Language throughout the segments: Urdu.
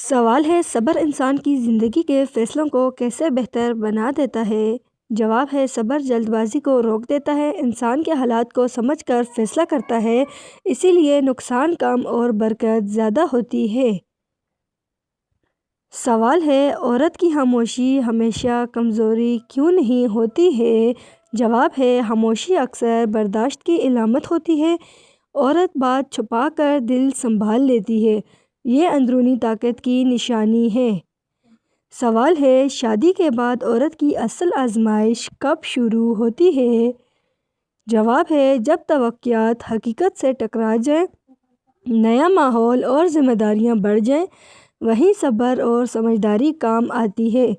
سوال ہے صبر انسان کی زندگی کے فیصلوں کو کیسے بہتر بنا دیتا ہے؟ جواب ہے صبر جلد بازی کو روک دیتا ہے، انسان کے حالات کو سمجھ کر فیصلہ کرتا ہے، اسی لیے نقصان کم اور برکت زیادہ ہوتی ہے۔ سوال ہے عورت کی خاموشی ہمیشہ کمزوری کیوں نہیں ہوتی ہے؟ جواب ہے خاموشی اکثر برداشت کی علامت ہوتی ہے۔ عورت بات چھپا کر دل سنبھال لیتی ہے، یہ اندرونی طاقت کی نشانی ہے۔ سوال ہے شادی کے بعد عورت کی اصل آزمائش کب شروع ہوتی ہے؟ جواب ہے جب توقعات حقیقت سے ٹکرا جائیں، نیا ماحول اور ذمہ داریاں بڑھ جائیں، وہیں صبر اور سمجھداری کام آتی ہے۔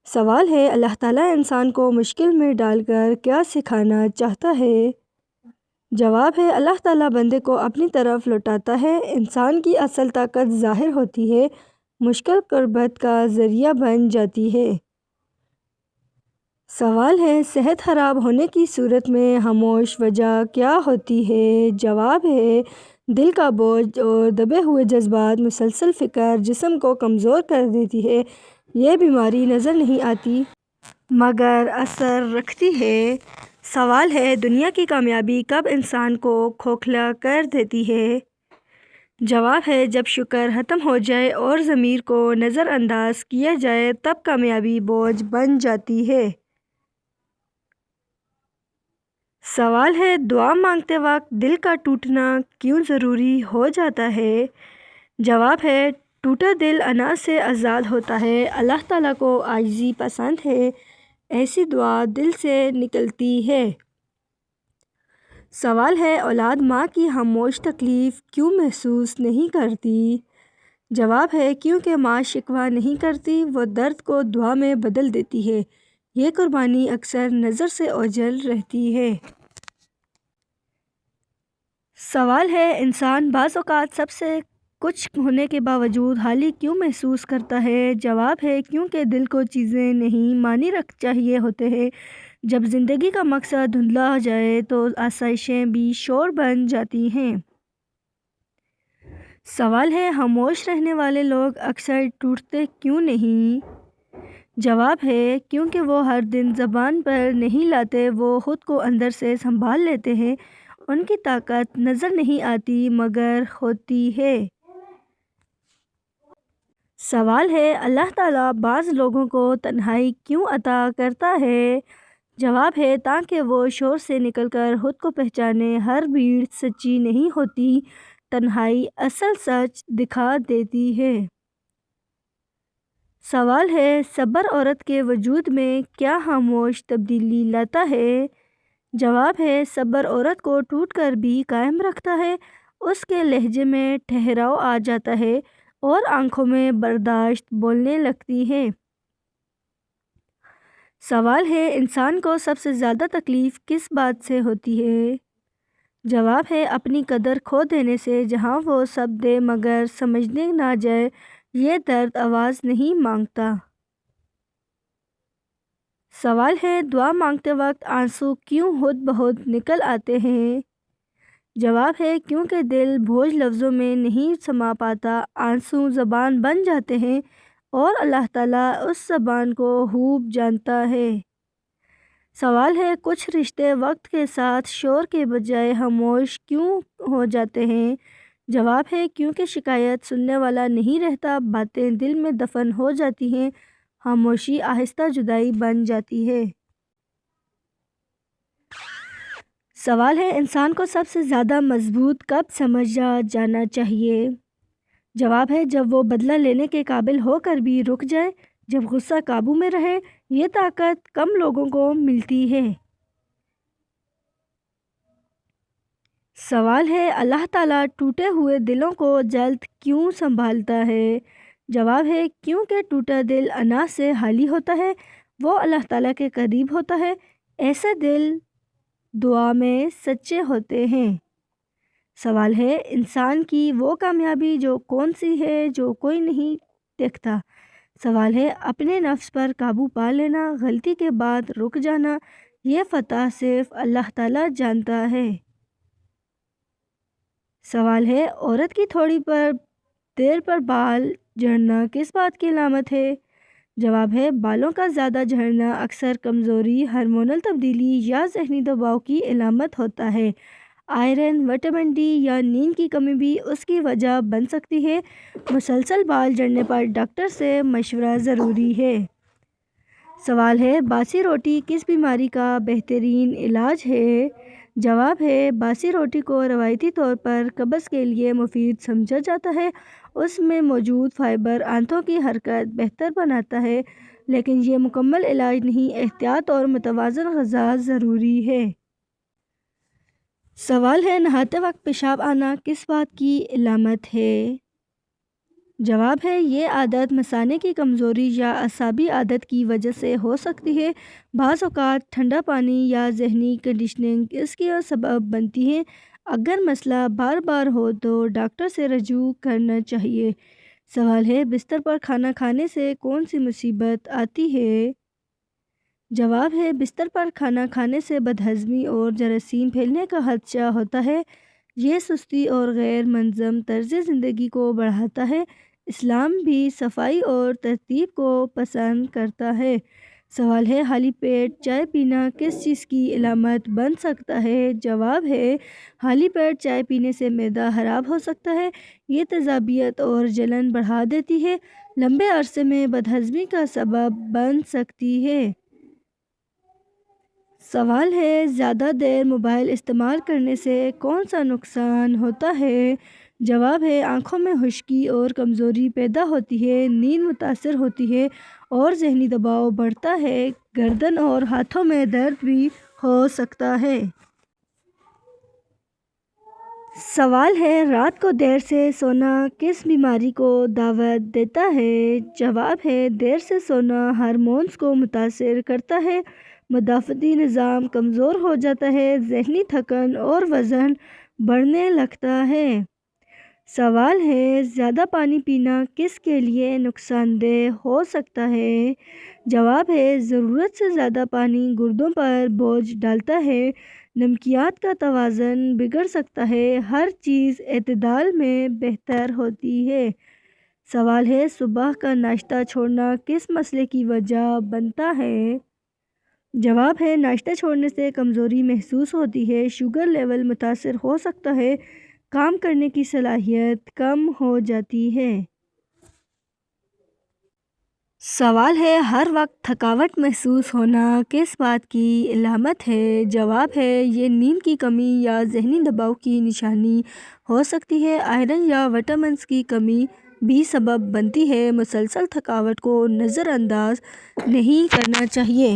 سوال ہے اللہ تعالیٰ انسان کو مشکل میں ڈال کر کیا سکھانا چاہتا ہے؟ جواب ہے اللہ تعالیٰ بندے کو اپنی طرف لوٹاتا ہے، انسان کی اصل طاقت ظاہر ہوتی ہے، مشکل قربت کا ذریعہ بن جاتی ہے۔ سوال ہے صحت خراب ہونے کی صورت میں خاموش وجہ کیا ہوتی ہے؟ جواب ہے دل کا بوجھ اور دبے ہوئے جذبات، مسلسل فکر جسم کو کمزور کر دیتی ہے۔ یہ بیماری نظر نہیں آتی مگر اثر رکھتی ہے۔ سوال ہے دنیا کی کامیابی کب انسان کو کھوکھلا کر دیتی ہے؟ جواب ہے جب شکر ختم ہو جائے اور ضمیر کو نظر انداز کیا جائے تب کامیابی بوجھ بن جاتی ہے۔ سوال ہے دعا مانگتے وقت دل کا ٹوٹنا کیوں ضروری ہو جاتا ہے؟ جواب ہے ٹوٹا دل انا سے آزاد ہوتا ہے، اللہ تعالیٰ کو عاجزی پسند ہے، ایسی دعا دل سے نکلتی ہے۔ سوال ہے اولاد ماں کی خاموش تکلیف کیوں محسوس نہیں کرتی؟ جواب ہے کیونکہ ماں شکوہ نہیں کرتی، وہ درد کو دعا میں بدل دیتی ہے، یہ قربانی اکثر نظر سے اوجھل رہتی ہے۔ سوال ہے انسان بعض اوقات سب سے کچھ ہونے کے باوجود خالی کیوں محسوس کرتا ہے؟ جواب ہے کیونکہ دل کو چیزیں نہیں معنی چاہیے ہوتے ہیں، جب زندگی کا مقصد دھندلا ہو جائے تو آسائشیں بھی شور بن جاتی ہیں۔ سوال ہے خاموش رہنے والے لوگ اکثر ٹوٹتے کیوں نہیں؟ جواب ہے کیونکہ وہ ہر دن زبان پر نہیں لاتے، وہ خود کو اندر سے سنبھال لیتے ہیں، ان کی طاقت نظر نہیں آتی مگر ہوتی ہے۔ سوال ہے اللہ تعالیٰ بعض لوگوں کو تنہائی کیوں عطا کرتا ہے؟ جواب ہے تاکہ وہ شور سے نکل کر خود کو پہچانے، ہر بھیڑ سچی نہیں ہوتی، تنہائی اصل سچ دکھا دیتی ہے۔ سوال ہے صبر عورت کے وجود میں کیا خاموش تبدیلی لاتا ہے؟ جواب ہے صبر عورت کو ٹوٹ کر بھی قائم رکھتا ہے، اس کے لہجے میں ٹھہراؤ آ جاتا ہے اور آنکھوں میں برداشت بولنے لگتی ہے۔ سوال ہے انسان کو سب سے زیادہ تکلیف کس بات سے ہوتی ہے؟ جواب ہے اپنی قدر کھو دینے سے، جہاں وہ سب دے مگر سمجھنے نہ جائے، یہ درد آواز نہیں مانگتا۔ سوال ہے دعا مانگتے وقت آنسو کیوں خود بخود نکل آتے ہیں؟ جواب ہے کیونکہ دل بوجھ لفظوں میں نہیں سما پاتا، آنسو زبان بن جاتے ہیں اور اللہ تعالیٰ اس زبان کو خوب جانتا ہے۔ سوال ہے کچھ رشتے وقت کے ساتھ شور کے بجائے خاموش کیوں ہو جاتے ہیں؟ جواب ہے کیونکہ شکایت سننے والا نہیں رہتا، باتیں دل میں دفن ہو جاتی ہیں، خاموشی آہستہ جدائی بن جاتی ہے۔ سوال ہے انسان کو سب سے زیادہ مضبوط کب سمجھا جانا چاہیے؟ جواب ہے جب وہ بدلہ لینے کے قابل ہو کر بھی رک جائے، جب غصہ قابو میں رہے، یہ طاقت کم لوگوں کو ملتی ہے۔ سوال ہے اللہ تعالیٰ ٹوٹے ہوئے دلوں کو جلد کیوں سنبھالتا ہے؟ جواب ہے کیونکہ ٹوٹا دل انا سے خالی ہوتا ہے، وہ اللہ تعالیٰ کے قریب ہوتا ہے، ایسے دل دعا میں سچے ہوتے ہیں۔ سوال ہے انسان کی وہ کامیابی جو کون سی ہے جو کوئی نہیں دیکھتا؟ سوال ہے اپنے نفس پر قابو پا لینا، غلطی کے بعد رک جانا، یہ فتح صرف اللہ تعالیٰ جانتا ہے۔ سوال ہے عورت کی تھوڑی پر دیر پر بال جھڑنا کس بات کی علامت ہے؟ جواب ہے بالوں کا زیادہ جھڑنا اکثر کمزوری، ہارمونل تبدیلی یا ذہنی دباؤ کی علامت ہوتا ہے۔ آئرن، وٹامن ڈی یا نیند کی کمی بھی اس کی وجہ بن سکتی ہے۔ مسلسل بال جھڑنے پر ڈاکٹر سے مشورہ ضروری ہے۔ سوال ہے باسی روٹی کس بیماری کا بہترین علاج ہے؟ جواب ہے باسی روٹی کو روایتی طور پر قبض کے لیے مفید سمجھا جاتا ہے۔ اس میں موجود فائبر آنتوں کی حرکت بہتر بناتا ہے، لیکن یہ مکمل علاج نہیں۔ احتیاط اور متوازن غذا ضروری ہے۔ سوال ہے نہاتے وقت پیشاب آنا کس بات کی علامت ہے؟ جواب ہے یہ عادت مثانے کی کمزوری یا اعصابی عادت کی وجہ سے ہو سکتی ہے۔ بعض اوقات ٹھنڈا پانی یا ذہنی کنڈیشننگ اس کی سبب بنتی ہے۔ اگر مسئلہ بار بار ہو تو ڈاکٹر سے رجوع کرنا چاہیے۔ سوال ہے بستر پر کھانا کھانے سے کون سی مصیبت آتی ہے؟ جواب ہے بستر پر کھانا کھانے سے بدہضمی اور جراثیم پھیلنے کا خدشہ ہوتا ہے۔ یہ سستی اور غیر منظم طرز زندگی کو بڑھاتا ہے۔ اسلام بھی صفائی اور ترتیب کو پسند کرتا ہے۔ سوال ہے خالی پیٹ چائے پینا کس چیز کی علامت بن سکتا ہے؟ جواب ہے خالی پیٹ چائے پینے سے معدہ خراب ہو سکتا ہے۔ یہ تیزابیت اور جلن بڑھا دیتی ہے، لمبے عرصے میں بدہضمی کا سبب بن سکتی ہے۔ سوال ہے زیادہ دیر موبائل استعمال کرنے سے کون سا نقصان ہوتا ہے؟ جواب ہے آنکھوں میں خشکی اور کمزوری پیدا ہوتی ہے، نیند متاثر ہوتی ہے اور ذہنی دباؤ بڑھتا ہے۔ گردن اور ہاتھوں میں درد بھی ہو سکتا ہے۔ سوال ہے رات کو دیر سے سونا کس بیماری کو دعوت دیتا ہے؟ جواب ہے دیر سے سونا ہارمونز کو متاثر کرتا ہے، مدافعتی نظام کمزور ہو جاتا ہے، ذہنی تھکن اور وزن بڑھنے لگتا ہے۔ سوال ہے زیادہ پانی پینا کس کے لیے نقصان دہ ہو سکتا ہے؟ جواب ہے ضرورت سے زیادہ پانی گردوں پر بوجھ ڈالتا ہے، نمکیات کا توازن بگڑ سکتا ہے، ہر چیز اعتدال میں بہتر ہوتی ہے۔ سوال ہے صبح کا ناشتہ چھوڑنا کس مسئلے کی وجہ بنتا ہے؟ جواب ہے ناشتہ چھوڑنے سے کمزوری محسوس ہوتی ہے، شوگر لیول متاثر ہو سکتا ہے، کام کرنے کی صلاحیت کم ہو جاتی ہے۔ سوال ہے ہر وقت تھکاوٹ محسوس ہونا کس بات کی علامت ہے؟ جواب ہے یہ نیند کی کمی یا ذہنی دباؤ کی نشانی ہو سکتی ہے۔ آئرن یا وٹامنز کی کمی بھی سبب بنتی ہے۔ مسلسل تھکاوٹ کو نظر انداز نہیں کرنا چاہیے۔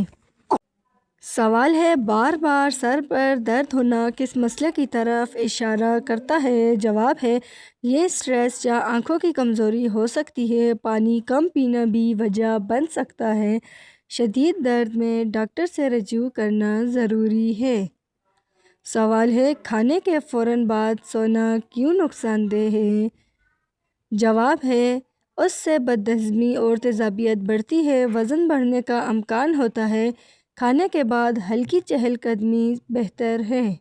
سوال ہے بار بار سر پر درد ہونا کس مسئلے کی طرف اشارہ کرتا ہے؟ جواب ہے یہ سٹریس یا آنکھوں کی کمزوری ہو سکتی ہے۔ پانی کم پینا بھی وجہ بن سکتا ہے۔ شدید درد میں ڈاکٹر سے رجوع کرنا ضروری ہے۔ سوال ہے کھانے کے فوراً بعد سونا کیوں نقصان دہ ہے؟ جواب ہے اس سے بدہضمی اور تیزابیت بڑھتی ہے، وزن بڑھنے کا امکان ہوتا ہے۔ کھانے کے بعد ہلکی چہل قدمی بہتر ہے۔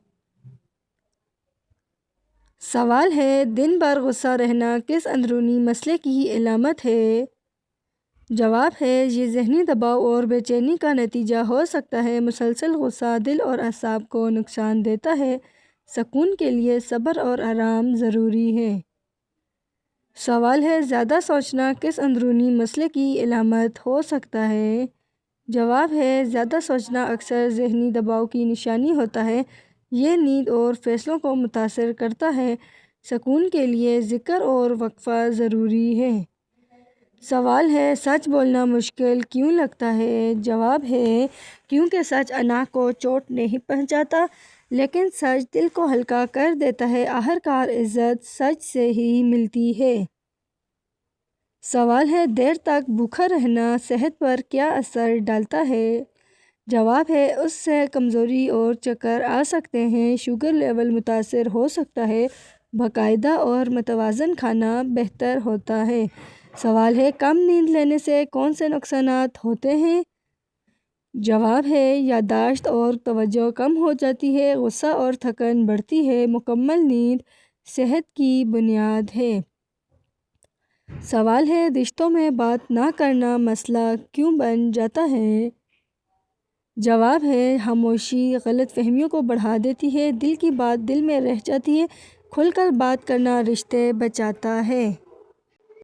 سوال ہے دن بھر غصہ رہنا کس اندرونی مسئلے کی علامت ہے؟ جواب ہے یہ ذہنی دباؤ اور بے چینی کا نتیجہ ہو سکتا ہے۔ مسلسل غصہ دل اور اعصاب کو نقصان دیتا ہے، سکون کے لیے صبر اور آرام ضروری ہے۔ سوال ہے زیادہ سوچنا کس اندرونی مسئلے کی علامت ہو سکتا ہے؟ جواب ہے زیادہ سوچنا اکثر ذہنی دباؤ کی نشانی ہوتا ہے، یہ نیند اور فیصلوں کو متاثر کرتا ہے۔ سکون کے لیے ذکر اور وقفہ ضروری ہے۔ سوال ہے سچ بولنا مشکل کیوں لگتا ہے؟ جواب ہے کیونکہ سچ انا کو چوٹ نہیں پہنچاتا، لیکن سچ دل کو ہلکا کر دیتا ہے۔ آخرکار عزت سچ سے ہی ملتی ہے۔ سوال ہے دیر تک بھوکا رہنا صحت پر کیا اثر ڈالتا ہے؟ جواب ہے اس سے کمزوری اور چکر آ سکتے ہیں، شوگر لیول متاثر ہو سکتا ہے، باقاعدہ اور متوازن کھانا بہتر ہوتا ہے۔ سوال ہے کم نیند لینے سے کون سے نقصانات ہوتے ہیں؟ جواب ہے یادداشت اور توجہ کم ہو جاتی ہے، غصہ اور تھکن بڑھتی ہے۔ مکمل نیند صحت کی بنیاد ہے۔ سوال ہے، رشتوں میں بات نہ کرنا مسئلہ کیوں بن جاتا ہے؟ جواب ہے، خاموشی غلط فہمیوں کو بڑھا دیتی ہے، دل کی بات دل میں رہ جاتی ہے، کھل کر بات کرنا رشتے بچاتا ہے۔